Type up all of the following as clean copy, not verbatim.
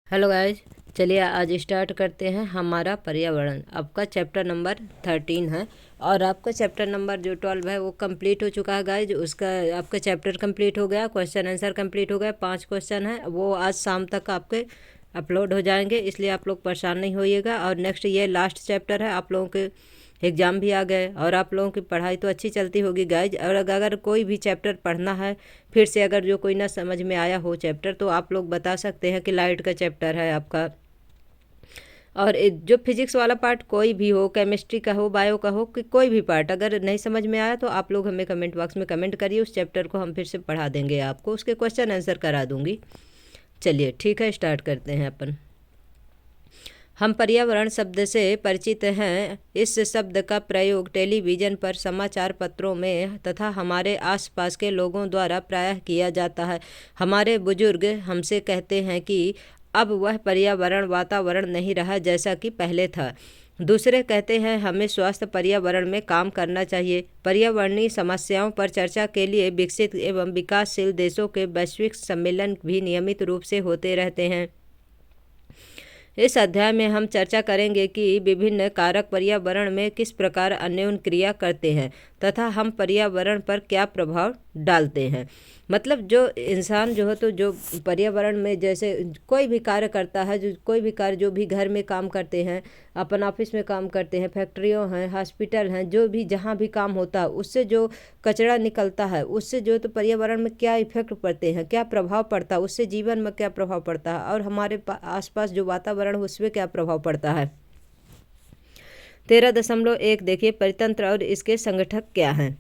Hello guys, चलिए आज start करते हैं हमारा पर्यावरण। आपका चैप्टर नंबर 13 है और आपका चैप्टर नंबर जो 12 है वो कंप्लीट हो चुका है गाइज। उसका आपका चैप्टर कंप्लीट हो गया, क्वेश्चन आंसर कंप्लीट हो गया। 5 क्वेश्चन है वो आज शाम तक आपके अपलोड हो जाएंगे, इसलिए आप लोग परेशान नहीं होइएगा। और नेक्स्ट ये लास्ट चैप्टर है, आप लोगों के एग्ज़ाम भी आ गए और आप लोगों की पढ़ाई तो अच्छी चलती होगी गाइज। और अगर कोई भी चैप्टर पढ़ना है फिर से, अगर जो कोई ना समझ में आया हो चैप्टर, तो आप लोग बता सकते हैं कि लाइट का चैप्टर है आपका। और जो फिजिक्स वाला पार्ट कोई भी हो, केमिस्ट्री का हो, बायो का हो, कि कोई भी पार्ट अगर नहीं समझ में आया तो आप लोग हमें कमेंट बॉक्स में कमेंट करिए, उस चैप्टर को हम फिर से पढ़ा देंगे आपको, उसके क्वेश्चन आंसर करा दूंगी। चलिए ठीक है, स्टार्ट करते हैं अपन। हम पर्यावरण शब्द से परिचित हैं। इस शब्द का प्रयोग टेलीविज़न पर, समाचार पत्रों में तथा हमारे आसपास के लोगों द्वारा प्रायः किया जाता है। हमारे बुजुर्ग हमसे कहते हैं कि अब वह पर्यावरण वातावरण नहीं रहा जैसा कि पहले था। दूसरे कहते हैं हमें स्वास्थ्य पर्यावरण में काम करना चाहिए। पर्यावरणीय समस्याओं पर चर्चा के लिए विकसित एवं विकासशील देशों के वैश्विक सम्मेलन भी नियमित रूप से होते रहते हैं। इस अध्याय में हम चर्चा करेंगे कि विभिन्न कारक पर्यावरण में किस प्रकार अन्योन्य क्रिया करते हैं तथा हम पर्यावरण पर क्या प्रभाव डालते हैं। मतलब जो इंसान जो है, तो जो पर्यावरण में जैसे कोई भी कार्य करता है, जो कोई भी कार्य, जो भी घर में काम करते हैं, अपन ऑफिस में काम करते हैं, फैक्ट्रियों हैं, हॉस्पिटल हैं, जो भी जहाँ भी काम होता है, उससे जो कचरा निकलता है, उससे जो तो पर्यावरण में क्या इफेक्ट पड़ते हैं, क्या प्रभाव पड़ता है, उससे जीवन में क्या प्रभाव पड़ता है और हमारे आसपास जो वातावरण है उसमें क्या प्रभाव पड़ता है। 13.1 देखिए, परितंत्र और इसके संगठक क्या हैं।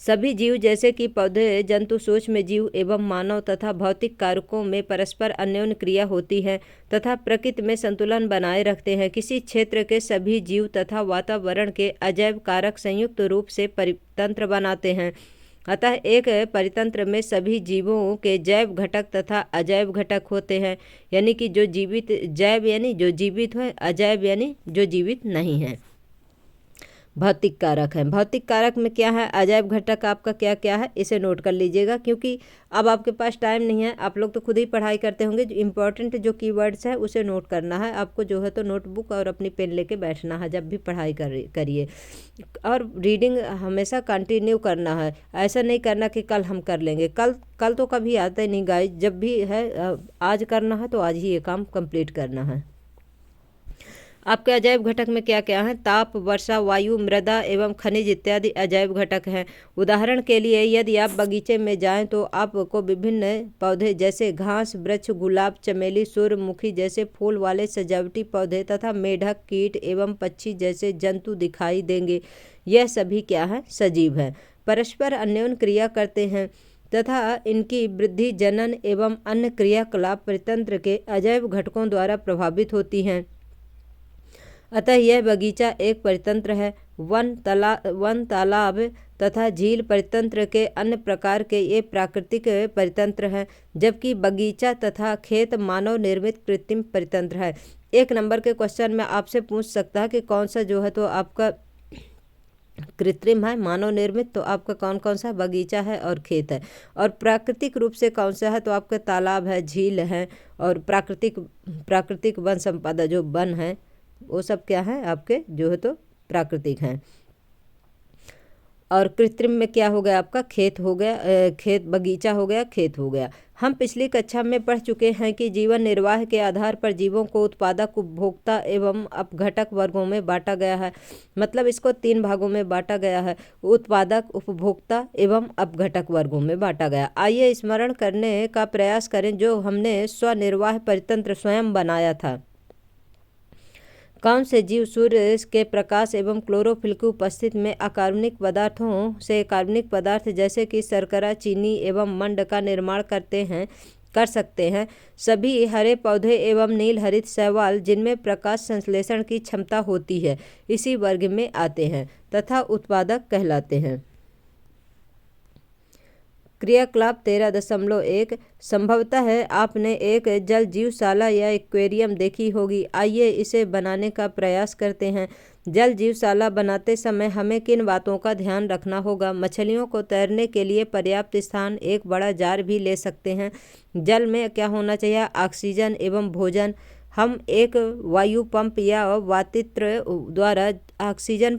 सभी जीव जैसे कि पौधे, जंतु, सूक्ष्म जीव एवं मानव तथा भौतिक कारकों में परस्पर अन्योन्य क्रिया होती है तथा प्रकृति में संतुलन बनाए रखते हैं। किसी क्षेत्र के सभी जीव तथा वातावरण के अजैव कारक संयुक्त रूप से परितंत्र बनाते हैं। अतः एक परितंत्र में सभी जीवों के जैव घटक तथा अजैव घटक होते हैं, यानी कि जो जीवित, जैव यानी जो जीवित है, अजैव यानी जो जीवित नहीं है। भौतिक कारक है, भौतिक कारक में क्या है, अजैव घटक आपका क्या क्या है, इसे नोट कर लीजिएगा, क्योंकि अब आपके पास टाइम नहीं है, आप लोग तो खुद ही पढ़ाई करते होंगे। जो इम्पोर्टेंट जो कीवर्ड्स है उसे नोट करना है आपको, जो है तो नोटबुक और अपनी पेन लेके बैठना है जब भी पढ़ाई करिए। और रीडिंग हमेशा कंटिन्यू करना है, ऐसा नहीं करना कि कल हम कर लेंगे। कल तो कभी आता ही नहीं गाइस, जब भी है आज करना है तो आज ही ये काम कंप्लीट करना है। आपके अजैव घटक में क्या क्या है, ताप, वर्षा, वायु, मृदा एवं खनिज इत्यादि अजैव घटक हैं। उदाहरण के लिए यदि आप बगीचे में जाएं तो आपको विभिन्न पौधे जैसे घास, वृक्ष, गुलाब, चमेली, सूर्यमुखी जैसे फूल वाले सजावटी पौधे तथा मेढक, कीट एवं पक्षी जैसे जंतु दिखाई देंगे। यह सभी क्या है, सजीव हैं, परस्पर अन्योन्य क्रिया करते हैं तथा इनकी वृद्धि, जनन एवं अन्य क्रियाकलाप परितंत्र के अजैव घटकों द्वारा प्रभावित होती हैं। अतः यह बगीचा एक परितंत्र है। वन, तालाब तथा झील परितंत्र के अन्य प्रकार के ये प्राकृतिक परितंत्र हैं, जबकि बगीचा तथा खेत मानव निर्मित कृत्रिम परितंत्र है। 1 नंबर के क्वेश्चन में आपसे पूछ सकता है कि कौन सा जो है तो आपका कृत्रिम है, मानव निर्मित, तो आपका कौन कौन सा, बगीचा है और खेत है। और प्राकृतिक रूप से कौन सा है, तो आपका तालाब है, झील है और प्राकृतिक वन संपदा जो वन है वो सब क्या है आपके, जो है तो प्राकृतिक हैं। और कृत्रिम में क्या हो गया आपका, खेत हो गया, खेत, बगीचा हो गया, खेत हो गया। हम पिछली कक्षा में पढ़ चुके हैं कि जीवन निर्वाह के आधार पर जीवों को उत्पादक, उपभोक्ता एवं अपघटक वर्गों में बांटा गया है। मतलब इसको 3 भागों में बांटा गया है, उत्पादक, उपभोक्ता एवं अपघटक वर्गों में बांटा गया। आइए स्मरण करने का प्रयास करें जो हमने स्वनिर्वाह परितंत्र स्वयं बनाया था। कौन से जीव सूर्य के प्रकाश एवं क्लोरोफिल की उपस्थिति में अकार्बनिक पदार्थों से कार्बनिक पदार्थ जैसे कि शर्करा, चीनी एवं मंड का निर्माण कर सकते हैं। सभी हरे पौधे एवं नील हरित शैवाल जिनमें प्रकाश संश्लेषण की क्षमता होती है इसी वर्ग में आते हैं तथा उत्पादक कहलाते हैं। क्रियाकलाप 13.1 संभवतः है आपने एक जल जीवशाला या एक्वेरियम देखी होगी। आइए इसे बनाने का प्रयास करते हैं। जल जीवशाला बनाते समय हमें किन बातों का ध्यान रखना होगा? मछलियों को तैरने के लिए पर्याप्त स्थान, एक बड़ा जार भी ले सकते हैं। जल में क्या होना चाहिए? ऑक्सीजन एवं भोजन। हम एक वायु पंप या वातित्र द्वारा ऑक्सीजन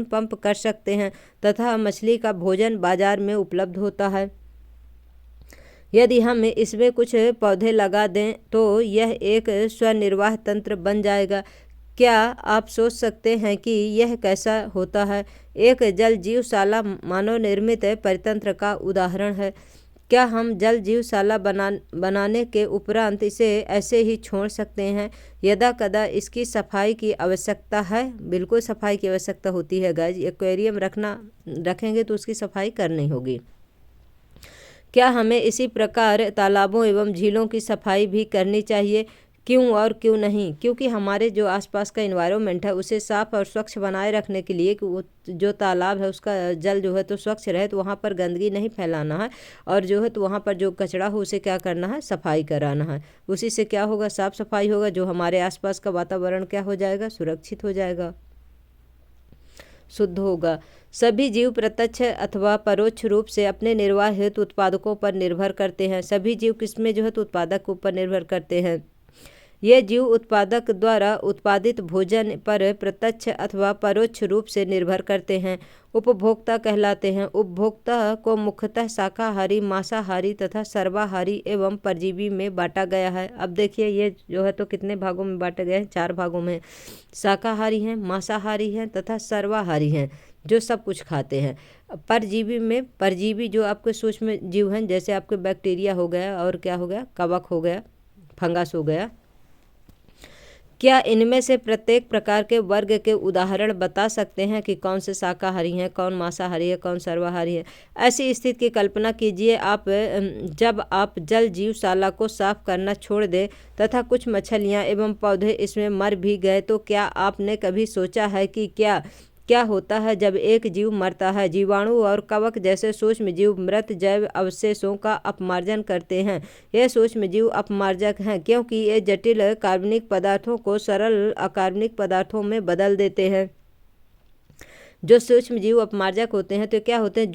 पंप कर सकते हैं तथा मछली का भोजन बाजार में उपलब्ध होता है। यदि हम इसमें कुछ पौधे लगा दें तो यह एक स्वनिर्वाह तंत्र बन जाएगा। क्या आप सोच सकते हैं कि यह कैसा होता है? एक जल जीवशाला मानव निर्मित परितंत्र का उदाहरण है। क्या हम जल जीवशाला बनाने के उपरांत इसे ऐसे ही छोड़ सकते हैं? यदा कदा इसकी सफाई की आवश्यकता है। बिल्कुल सफाई की आवश्यकता होती है गाइस। एक्वेरियम रखेंगे तो उसकी सफाई करनी होगी। क्या हमें इसी प्रकार तालाबों एवं झीलों की सफाई भी करनी चाहिए? क्यों और क्यों नहीं? क्योंकि हमारे जो आसपास का इन्वायरमेंट है उसे साफ और स्वच्छ बनाए रखने के लिए कि वो जो तालाब है उसका जल जो है तो स्वच्छ रहे, तो वहाँ पर गंदगी नहीं फैलाना है और जो है तो वहाँ पर जो कचरा हो उसे क्या करना है? सफाई कराना है। उसी से क्या होगा? साफ सफाई होगा, जो हमारे आसपास का वातावरण क्या हो जाएगा? सुरक्षित हो जाएगा, शुद्ध होगा। सभी जीव प्रत्यक्ष अथवा परोक्ष रूप से अपने निर्वाह हेतु उत्पादकों पर निर्भर करते हैं। सभी जीव किसमें जो है तो उत्पादक ऊपर निर्भर करते हैं। ये जीव उत्पादक द्वारा उत्पादित भोजन पर प्रत्यक्ष अथवा परोक्ष रूप से निर्भर करते हैं। उपभोक्ता कहलाते हैं। उपभोक्ता को मुख्यतः शाकाहारी, मांसाहारी तथा सर्वाहारी एवं परजीवी में बांटा गया है। अब देखिए ये जो है तो कितने भागों में बांटे गए हैं? 4 भागों में। शाकाहारी हैं, मांसाहारी हैं तथा सर्वाहारी हैं, जो सब कुछ खाते हैं। परजीवी में परजीवी जो आपके सूक्ष्म जीव हैं, जैसे आपके बैक्टीरिया हो गया और क्या हो गया? कवक हो गया, फंगस हो गया। क्या इनमें से प्रत्येक प्रकार के वर्ग के उदाहरण बता सकते हैं कि कौन से शाकाहारी हैं, कौन मांसाहारी है, कौन सर्वाहारी है? ऐसी स्थिति की कल्पना कीजिए जब आप जल जीवशाला को साफ करना छोड़ दें तथा कुछ मछलियां एवं पौधे इसमें मर भी गए, तो क्या आपने कभी सोचा है कि क्या होता है जब एक जीव मरता है? जीवाणु और कवक जैसे सूक्ष्म जीव मृत जैव अवशेषों का अपमार्जन करते हैं। ये सूक्ष्म जीव अपमार्जक हैं क्योंकि ये जटिल कार्बनिक पदार्थों को सरल अकार्बनिक पदार्थों में बदल देते हैं। जो सूक्ष्म जीव अपमार्जक होते हैं तो क्या होते हैं?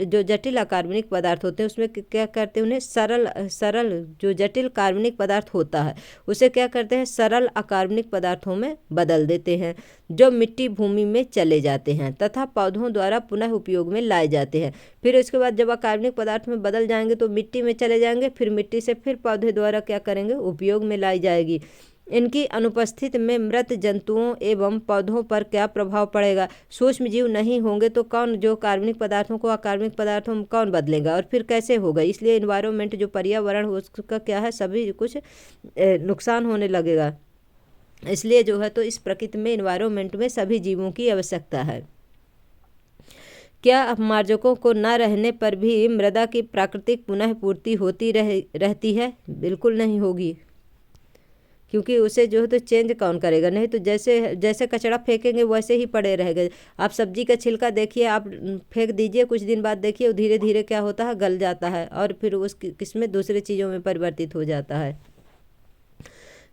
जो जटिल अकार्बनिक पदार्थ होते हैं उसमें क्या करते हैं? उन्हें सरल जो जटिल कार्बनिक पदार्थ होता है उसे क्या करते हैं? सरल अकार्बनिक पदार्थों में बदल देते हैं, जो मिट्टी भूमि में चले जाते हैं तथा पौधों द्वारा पुनः उपयोग में लाए जाते हैं। फिर उसके बाद जब अकार्बनिक पदार्थ में बदल जाएंगे तो मिट्टी में चले जाएंगे, फिर मिट्टी से फिर पौधे द्वारा क्या करेंगे? उपयोग में लाई जाएगी। इनकी अनुपस्थिति में मृत जंतुओं एवं पौधों पर क्या प्रभाव पड़ेगा? सूक्ष्म जीव नहीं होंगे तो कौन जो कार्बनिक पदार्थों को अकार्बनिक पदार्थों में कौन बदलेगा और फिर कैसे होगा? इसलिए इन्वायरमेंट जो पर्यावरण उसका क्या है? सभी कुछ नुकसान होने लगेगा। इसलिए जो है तो इस प्रकृति में इन्वायरमेंट में सभी जीवों की आवश्यकता है। क्या अपमार्जकों को न रहने पर भी मृदा की प्राकृतिक पुनः पूर्ति होती रहती है? बिल्कुल नहीं होगी, क्योंकि उसे जो है तो चेंज कौन करेगा? नहीं तो जैसे कचरा फेंकेंगे वैसे ही पड़े रहेगा। आप सब्जी का छिलका देखिए, आप फेंक दीजिए, कुछ दिन बाद देखिए वो धीरे धीरे क्या होता है? गल जाता है और फिर उस किसमें दूसरी चीज़ों में परिवर्तित हो जाता है।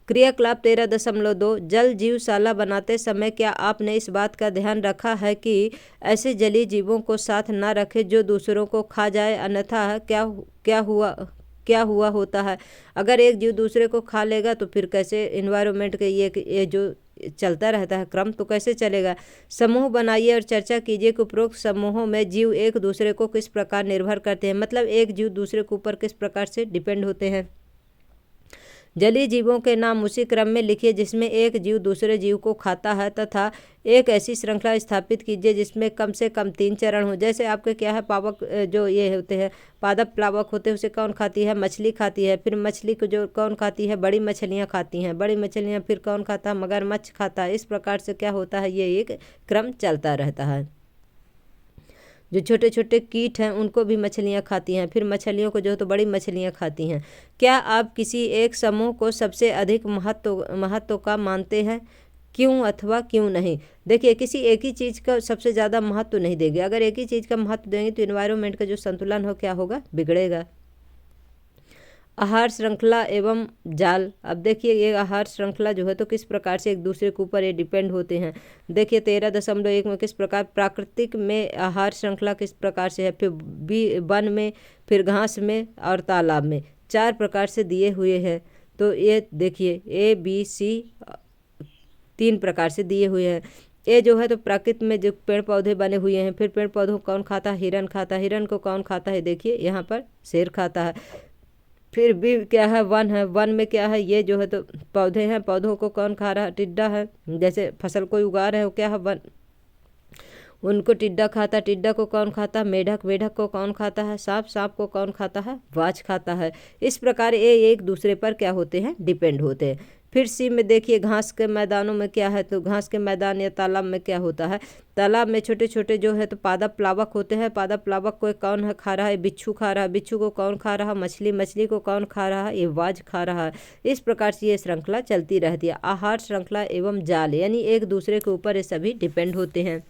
क्रियाकलाप 13.2 जल जीवशाला बनाते समय क्या आपने इस बात का ध्यान रखा है कि ऐसे जलीय जीवों को साथ न रखें जो दूसरों को खा जाए? अन्यथा क्या हुआ होता है? अगर एक जीव दूसरे को खा लेगा तो फिर कैसे इन्वायरमेंट के ये जो चलता रहता है क्रम तो कैसे चलेगा? समूह बनाइए और चर्चा कीजिए कि उपरोक्त समूहों में जीव एक दूसरे को किस प्रकार निर्भर करते हैं। मतलब एक जीव दूसरे के ऊपर किस प्रकार से डिपेंड होते हैं। जलीय जीवों के नाम उसी क्रम में लिखिए जिसमें एक जीव दूसरे जीव को खाता है तथा एक ऐसी श्रृंखला स्थापित कीजिए जिसमें कम से कम 3 चरण हो। जैसे आपके क्या है? पावक जो ये होते हैं, पादप प्लावक होते हैं, उसे कौन खाती है? मछली खाती है। फिर मछली को जो कौन खाती है? बड़ी मछलियाँ खाती हैं। बड़ी मछलियाँ फिर कौन खाता है? मगरमच्छ खाता है। इस प्रकार से क्या होता है? ये एक क्रम चलता रहता है। जो छोटे छोटे कीट हैं उनको भी मछलियाँ खाती हैं, फिर मछलियों को जो तो बड़ी मछलियाँ खाती हैं। क्या आप किसी एक समूह को सबसे अधिक महत्व का मानते हैं? क्यों अथवा क्यों नहीं। देखिए किसी एक ही चीज़ का सबसे ज़्यादा महत्व नहीं देंगे। अगर एक ही चीज़ का महत्व देंगे तो इन्वायरमेंट का जो संतुलन हो क्या होगा, बिगड़ेगा। आहार श्रृंखला एवं जाल। अब देखिए ये आहार श्रृंखला जो है तो किस प्रकार से एक दूसरे के ऊपर ये डिपेंड होते हैं। देखिए 13.1 में किस प्रकार प्राकृतिक में आहार श्रृंखला किस प्रकार से है, फिर वन में, फिर घास में और तालाब में 4 प्रकार से दिए हुए हैं। तो ये देखिए ABC 3 प्रकार से दिए हुए हैं। ये जो है तो प्रकृति में जो पेड़ पौधे बने हुए हैं, फिर पेड़ पौधों को कौन खाता है, हिरन खाता है। हिरन को कौन खाता है, देखिए यहाँ पर शेर खाता है। फिर भी क्या है, वन है। वन में क्या है, ये जो है तो पौधे हैं, पौधों को कौन खा रहा है, टिड्डा है। जैसे फसल कोई उगा रहे हो क्या है, वन, उनको टिड्डा खाता है। टिड्डा को कौन खाता है, मेढक। मेढक को कौन खाता है, सांप। सांप को कौन खाता है, बाज खाता है। इस प्रकार ये एक दूसरे पर क्या होते हैं, डिपेंड होते हैं। फिर सी में देखिए घास के मैदानों में क्या है, तो घास के मैदान या तालाब में क्या होता है, तालाब में छोटे छोटे जो है तो पादप प्लावक होते हैं। पादप प्लावक को कौन है खा रहा है, बिच्छू खा रहा है। बिच्छू को कौन खा रहा है, मछली। मछली को कौन खा रहा है, ये बाज खा रहा है। इस प्रकार से ये श्रृंखला चलती रहती है। आहार श्रृंखला एवं जाल यानी एक दूसरे के ऊपर ये सभी डिपेंड होते हैं।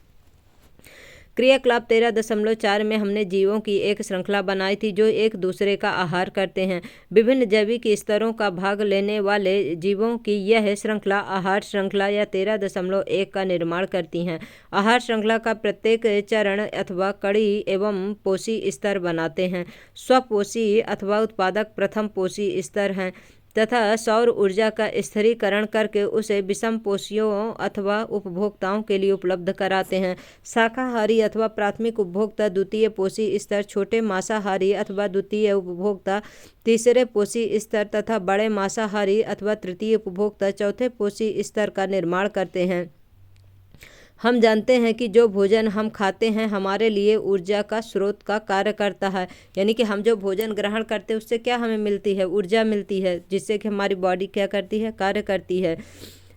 क्रियाकलाप 13.4 में हमने जीवों की एक श्रृंखला बनाई थी जो एक दूसरे का आहार करते हैं। विभिन्न जैविक स्तरों का भाग लेने वाले जीवों की यह श्रृंखला आहार श्रृंखला या 13.1 का निर्माण करती हैं। आहार श्रृंखला का प्रत्येक चरण अथवा कड़ी एवं पोषी स्तर बनाते हैं। स्वपोषी अथवा उत्पादक प्रथम पोषी स्तर हैं तथा सौर ऊर्जा का स्थिरीकरण करके उसे विषम पोषियों अथवा उपभोक्ताओं के लिए उपलब्ध कराते हैं। शाकाहारी अथवा प्राथमिक उपभोक्ता द्वितीय पोषी स्तर, छोटे मांसाहारी अथवा द्वितीय उपभोक्ता तीसरे पोषी स्तर तथा बड़े मांसाहारी अथवा तृतीय उपभोक्ता चौथे पोषी स्तर का निर्माण करते हैं। हम जानते हैं कि जो भोजन हम खाते हैं हमारे लिए ऊर्जा का स्रोत का कार्य करता है। यानी कि हम जो भोजन ग्रहण करते हैं उससे क्या हमें मिलती है, ऊर्जा मिलती है, जिससे कि हमारी बॉडी क्या करती है, कार्य करती है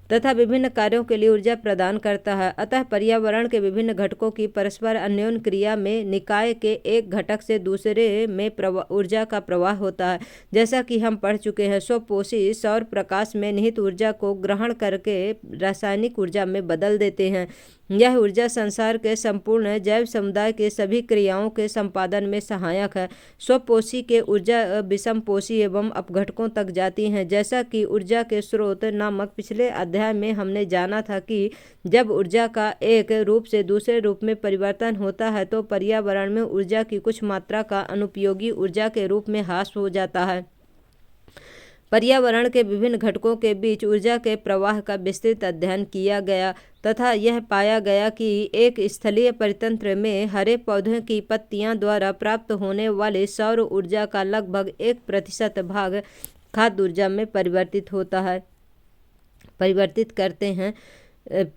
तथा विभिन्न कार्यों के लिए ऊर्जा प्रदान करता है। अतः पर्यावरण के विभिन्न घटकों की परस्पर अन्योन्य क्रिया में निकाय के एक घटक से दूसरे में ऊर्जा का प्रवाह होता है। जैसा कि हम पढ़ चुके हैं, स्वपोषी सौर प्रकाश में निहित ऊर्जा को ग्रहण करके रासायनिक ऊर्जा में बदल देते हैं। यह ऊर्जा संसार के संपूर्ण जैव समुदाय के सभी क्रियाओं के संपादन में सहायक है। स्वपोषी के ऊर्जा विषमपोषी एवं अपघटकों तक जाती हैं। जैसा कि ऊर्जा के स्रोत नामक पिछले अध्याय में हमने जाना था कि जब ऊर्जा का एक रूप से दूसरे रूप में परिवर्तन होता है तो पर्यावरण में ऊर्जा की कुछ मात्रा का अनुपयोगी ऊर्जा के रूप में ह्रास हो जाता है। पर्यावरण के विभिन्न घटकों के बीच ऊर्जा के प्रवाह का विस्तृत अध्ययन किया गया तथा यह पाया गया कि एक स्थलीय परितंत्र में हरे पौधों की पत्तियां द्वारा प्राप्त होने वाले सौर ऊर्जा का लगभग 1% भाग खाद्य ऊर्जा में परिवर्तित करते हैं।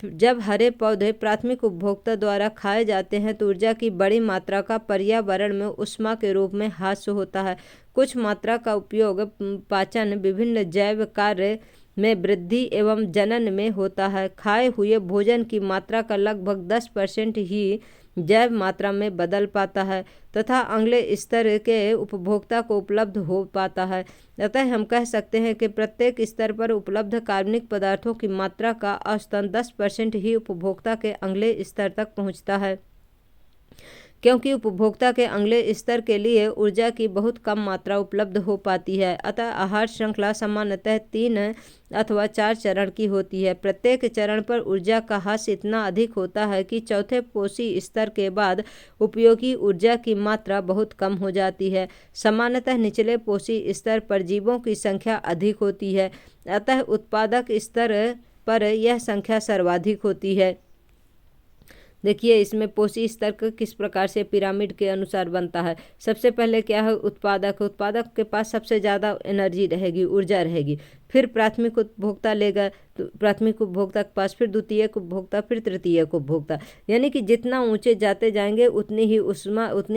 जब हरे पौधे प्राथमिक उपभोक्ता द्वारा खाए जाते हैं तो ऊर्जा की बड़ी मात्रा का पर्यावरण में ऊष्मा के रूप में ह्रास होता है। कुछ मात्रा का उपयोग पाचन, विभिन्न जैव कार्य में वृद्धि एवं जनन में होता है। खाए हुए भोजन की मात्रा का लगभग 10% ही जैव मात्रा में बदल पाता है तथा अगले स्तर के उपभोक्ता को उपलब्ध हो पाता है। अतः हम कह सकते हैं कि प्रत्येक स्तर पर उपलब्ध कार्बनिक पदार्थों की मात्रा का औसतन 10% ही उपभोक्ता के अगले स्तर तक पहुंचता है। क्योंकि उपभोक्ता के अगले स्तर के लिए ऊर्जा की बहुत कम मात्रा उपलब्ध हो पाती है। अतः आहार श्रृंखला सामान्यतः 3 अथवा 4 चरण की होती है। प्रत्येक चरण पर ऊर्जा का ह्रास इतना अधिक होता है कि चौथे पोषी स्तर के बाद उपयोगी ऊर्जा की मात्रा बहुत कम हो जाती है। सामान्यतः निचले पोषी स्तर पर जीवों की संख्या अधिक होती है, अतः उत्पादक स्तर पर यह संख्या सर्वाधिक होती है। देखिए इसमें पोषी स्तर किस प्रकार से पिरामिड के अनुसार बनता है। सबसे पहले क्या है, उत्पादक के पास सबसे ज़्यादा एनर्जी रहेगी, ऊर्जा रहेगी। फिर प्राथमिक उपभोक्ता लेगा तो प्राथमिक उपभोक्ता के पास, फिर द्वितीयक उपभोक्ता, फिर तृतीयक उपभोक्ता। यानी कि जितना ऊंचे जाते जाएंगे उतनी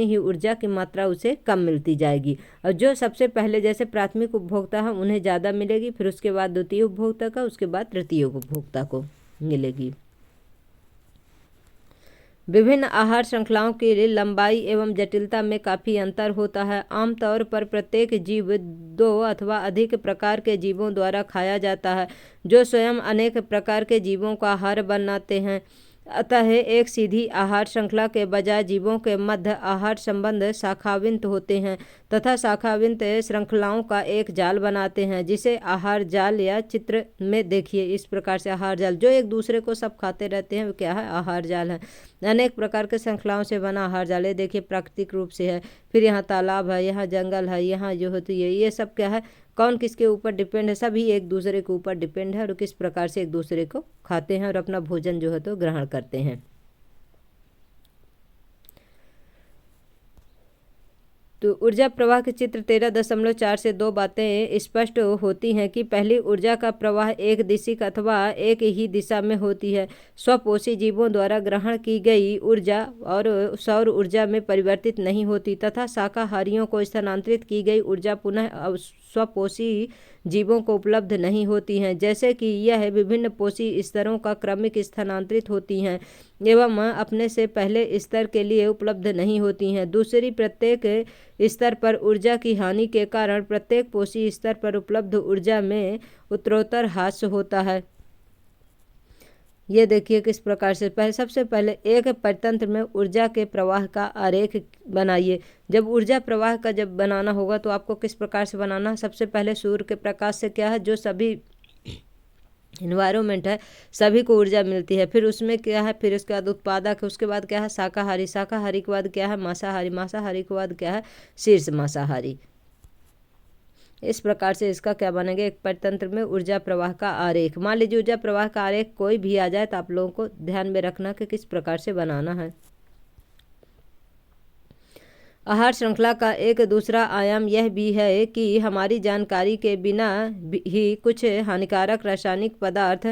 ही ऊर्जा की मात्रा उसे कम मिलती जाएगी। और जो सबसे पहले जैसे प्राथमिक उपभोक्ता है उन्हें ज़्यादा मिलेगी, फिर उसके बाद द्वितीय उपभोक्ता का, उसके बाद तृतीय उपभोक्ता को मिलेगी। विभिन्न आहार श्रृंखलाओं की लंबाई एवं जटिलता में काफ़ी अंतर होता है। आमतौर पर प्रत्येक जीव 2 अथवा अधिक प्रकार के जीवों द्वारा खाया जाता है, जो स्वयं अनेक प्रकार के जीवों का आहार बनाते हैं। अतः एक सीधी आहार श्रृंखला के बजाय जीवों के मध्य आहार संबंध शाखाविंत होते हैं तथा शाखाविंत श्रृंखलाओं का एक जाल बनाते हैं, जिसे आहार जाल या चित्र में देखिए इस प्रकार से आहार जाल, जो एक दूसरे को सब खाते रहते हैं, वो क्या है? आहार जाल है। अनेक प्रकार के श्रृंखलाओं से बना आहार जाल, ये देखिए प्राकृतिक रूप से है। फिर यहाँ तालाब है, यहाँ जंगल है, यहाँ जो होती है, ये सब क्या है? कौन किसके ऊपर डिपेंड है? सभी एक दूसरे के ऊपर डिपेंड है और किस प्रकार से एक दूसरे को खाते हैं और अपना भोजन जो है तो ग्रहण करते हैं। तो ऊर्जा प्रवाह के चित्र 13.4 से 2 बातें स्पष्ट होती हैं कि पहली, ऊर्जा का प्रवाह एक दिशिक अथवा एक ही दिशा में होती है। स्वपोषी जीवों द्वारा ग्रहण की गई ऊर्जा और सौर ऊर्जा में परिवर्तित नहीं होती तथा शाकाहारियों को स्थानांतरित की गई ऊर्जा पुनः स्वपोषी जीवों को उपलब्ध नहीं होती हैं, जैसे कि यह विभिन्न पोषी स्तरों का क्रमिक स्थानांतरित होती हैं एवं अपने से पहले स्तर के लिए उपलब्ध नहीं होती हैं। दूसरी, प्रत्येक स्तर पर ऊर्जा की हानि के कारण प्रत्येक पोषी स्तर पर उपलब्ध ऊर्जा में उत्तरोत्तर ह्रास होता है। ये देखिए किस प्रकार से। सबसे पहले एक परितंत्र में ऊर्जा के प्रवाह का आरेख बनाइए। जब ऊर्जा प्रवाह का जब बनाना होगा तो आपको किस प्रकार से बनाना है? सबसे पहले सूर्य के प्रकाश से क्या है, जो सभी इन्वायरमेंट है सभी को ऊर्जा मिलती है। फिर उसमें क्या है? फिर उसके बाद उत्पादक है, उसके बाद क्या है? शाकाहारी, शाकाहारी के बाद क्या है? मांसाहारी, मांसाहारी के बाद क्या है? शीर्ष मांसाहारी। इस प्रकार से इसका क्या बनेगा? एक परितंत्र में ऊर्जा प्रवाह का आरेख। मान लीजिए ऊर्जा प्रवाह का आरेख कोई भी आ जाए तो आप लोगों को ध्यान में रखना कि किस प्रकार से बनाना है। आहार श्रृंखला का एक दूसरा आयाम यह भी है कि हमारी जानकारी के बिना ही कुछ हानिकारक रासायनिक पदार्थ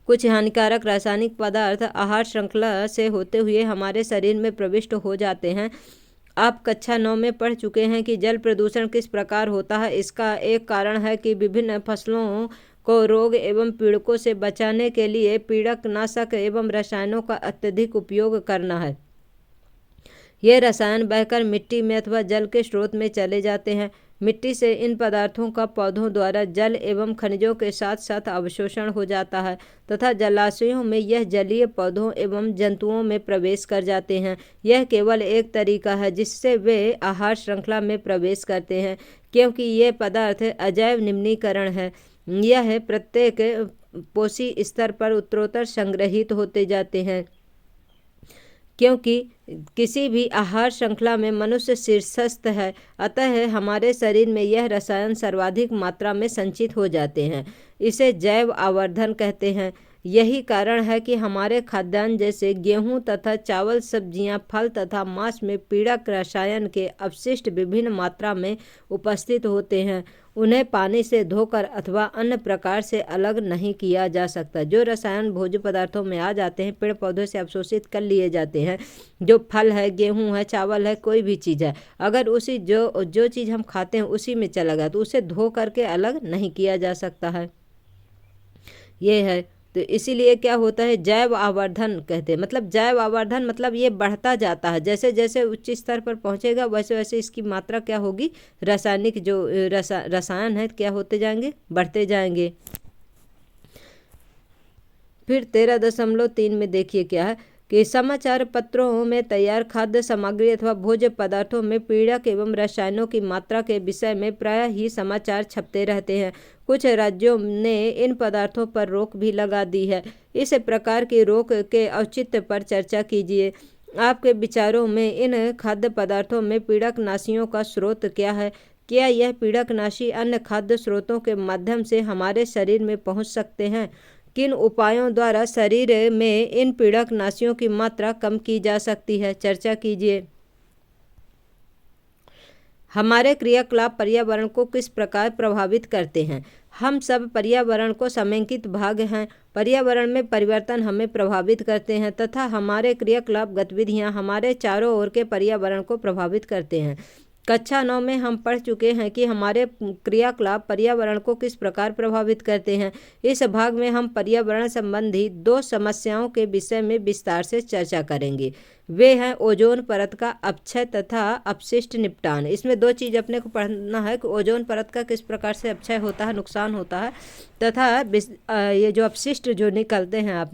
कुछ हानिकारक रासायनिक पदार्थ आहार श्रृंखला से होते हुए हमारे शरीर में प्रविष्ट हो जाते हैं। आप कक्षा 9 में पढ़ चुके हैं कि जल प्रदूषण किस प्रकार होता है। इसका एक कारण है कि विभिन्न फसलों को रोग एवं पीड़कों से बचाने के लिए पीड़कनाशक एवं रसायनों का अत्यधिक उपयोग करना है। ये रसायन बहकर मिट्टी में अथवा जल के स्रोत में चले जाते हैं। मिट्टी से इन पदार्थों का पौधों द्वारा जल एवं खनिजों के साथ साथ अवशोषण हो जाता है तथा जलाशयों में यह जलीय पौधों एवं जंतुओं में प्रवेश कर जाते हैं। यह केवल एक तरीका है जिससे वे आहार श्रृंखला में प्रवेश करते हैं, क्योंकि ये पदार्थ अजैव निम्नीकरण है। यह प्रत्येक पोषी स्तर पर उत्तरोत्तर संग्रहित होते जाते हैं, क्योंकि किसी भी आहार श्रृंखला में मनुष्य शीर्षस्थ है, अतः हमारे शरीर में यह रसायन सर्वाधिक मात्रा में संचित हो जाते हैं। इसे जैव आवर्धन कहते हैं। यही कारण है कि हमारे खाद्यान्न जैसे गेहूं तथा चावल, सब्जियां, फल तथा मांस में पीड़क रसायन के अपशिष्ट विभिन्न मात्रा में उपस्थित होते हैं। उन्हें पानी से धोकर अथवा अन्य प्रकार से अलग नहीं किया जा सकता। जो रसायन भोज्य पदार्थों में आ जाते हैं, पेड़ पौधों से अवशोषित कर लिए जाते हैं। जो फल है, गेहूं है, चावल है, कोई भी चीज़ है, अगर उसी जो चीज़ हम खाते हैं उसी में चला गया तो उसे धो करके अलग नहीं किया जा सकता है। ये है, तो इसीलिए क्या होता है, जैव आवर्धन कहते हैं। मतलब जैव आवर्धन मतलब ये बढ़ता जाता है, जैसे जैसे उच्च स्तर पर पहुंचेगा वैसे वैसे इसकी मात्रा क्या होगी, रासायनिक जो रसायन है क्या होते जाएंगे, बढ़ते जाएंगे। फिर 13.3 में देखिए क्या है कि समाचार पत्रों में तैयार खाद्य सामग्री अथवा भोज्य पदार्थों में पीड़क एवं रसायनों की मात्रा के विषय में प्रायः ही समाचार छपते रहते हैं। कुछ राज्यों ने इन पदार्थों पर रोक भी लगा दी है। इस प्रकार की रोक के औचित्य पर चर्चा कीजिए। आपके विचारों में इन खाद्य पदार्थों में पीड़कनाशियों का स्रोत क्या है? क्या यह पीड़कनाशी अन्य खाद्य स्रोतों के माध्यम से हमारे शरीर में पहुंच सकते हैं? किन उपायों द्वारा शरीर में इन पीड़कनाशियों की मात्रा कम की जा सकती है? चर्चा कीजिए। हमारे क्रियाकलाप पर्यावरण को किस प्रकार प्रभावित करते हैं? हम सब पर्यावरण को समेकित भाग हैं। पर्यावरण में परिवर्तन हमें प्रभावित करते हैं तथा हमारे क्रियाकलाप गतिविधियां हमारे चारों ओर के पर्यावरण को प्रभावित करते हैं। कक्षा 9 में हम पढ़ चुके हैं कि हमारे क्रियाकलाप पर्यावरण को किस प्रकार प्रभावित करते हैं। इस भाग में हम पर्यावरण संबंधी 2 समस्याओं के विषय में विस्तार से चर्चा करेंगे। वे हैं ओजोन परत का अपक्षय तथा अपशिष्ट निपटान। इसमें 2 चीज़ अपने को पढ़ना है कि ओजोन परत का किस प्रकार से अपक्षय होता है, नुकसान होता है, तथा ये जो अपशिष्ट जो निकलते हैं, आप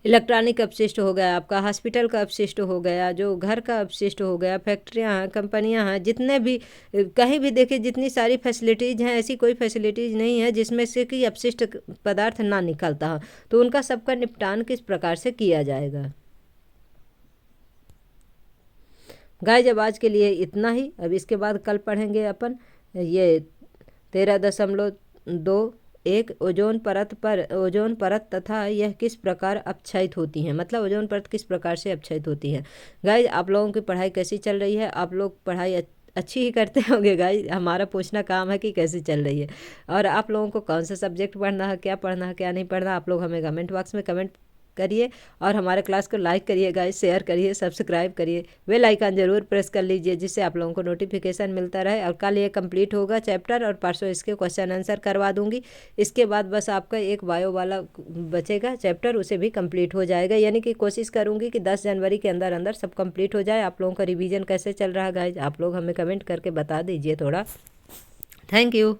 इलेक्ट्रॉनिक अपशिष्ट हो गया, आपका हॉस्पिटल का अपशिष्ट हो गया, जो घर का अपशिष्ट हो गया, फैक्ट्रियां हैं, कंपनियां हैं, जितने भी कहीं भी देखिए जितनी सारी फैसिलिटीज़ हैं, ऐसी कोई फैसिलिटीज़ नहीं है जिसमें से कि अपशिष्ट पदार्थ ना निकलता हो। तो उनका सबका निपटान किस प्रकार से किया जाएगा। गाइस अब आज के लिए इतना ही। अब इसके बाद कल पढ़ेंगे अपन ये 13.21 ओजोन परत तथा यह किस प्रकार अपक्षयित होती हैं, मतलब ओजोन परत किस प्रकार से अपक्षयित होती है। गाइस आप लोगों की पढ़ाई कैसी चल रही है? आप लोग पढ़ाई अच्छी ही करते होंगे गाइस। हमारा पूछना काम है कि कैसी चल रही है, और आप लोगों को कौन सा सब्जेक्ट पढ़ना है, क्या पढ़ना है, क्या नहीं पढ़ना, आप लोग हमें कमेंट बॉक्स में कमेंट करिए। और हमारे क्लास को लाइक करिए गाइस, शेयर करिए, सब्सक्राइब करिए, बेल आइकन जरूर प्रेस कर लीजिए जिससे आप लोगों को नोटिफिकेशन मिलता रहे। और कल ये कंप्लीट होगा चैप्टर, और परसों इसके क्वेश्चन आंसर करवा दूंगी। इसके बाद बस आपका एक बायो वाला बचेगा चैप्टर, उसे भी कंप्लीट हो जाएगा। यानी कि कोशिश करूंगी कि 10 जनवरी के अंदर अंदर सब कंप्लीट हो जाए। आप लोगों का रिवीजन कैसे चल रहा है गाइस, आप लोग हमें कमेंट करके बता दीजिए थोड़ा। Thank you.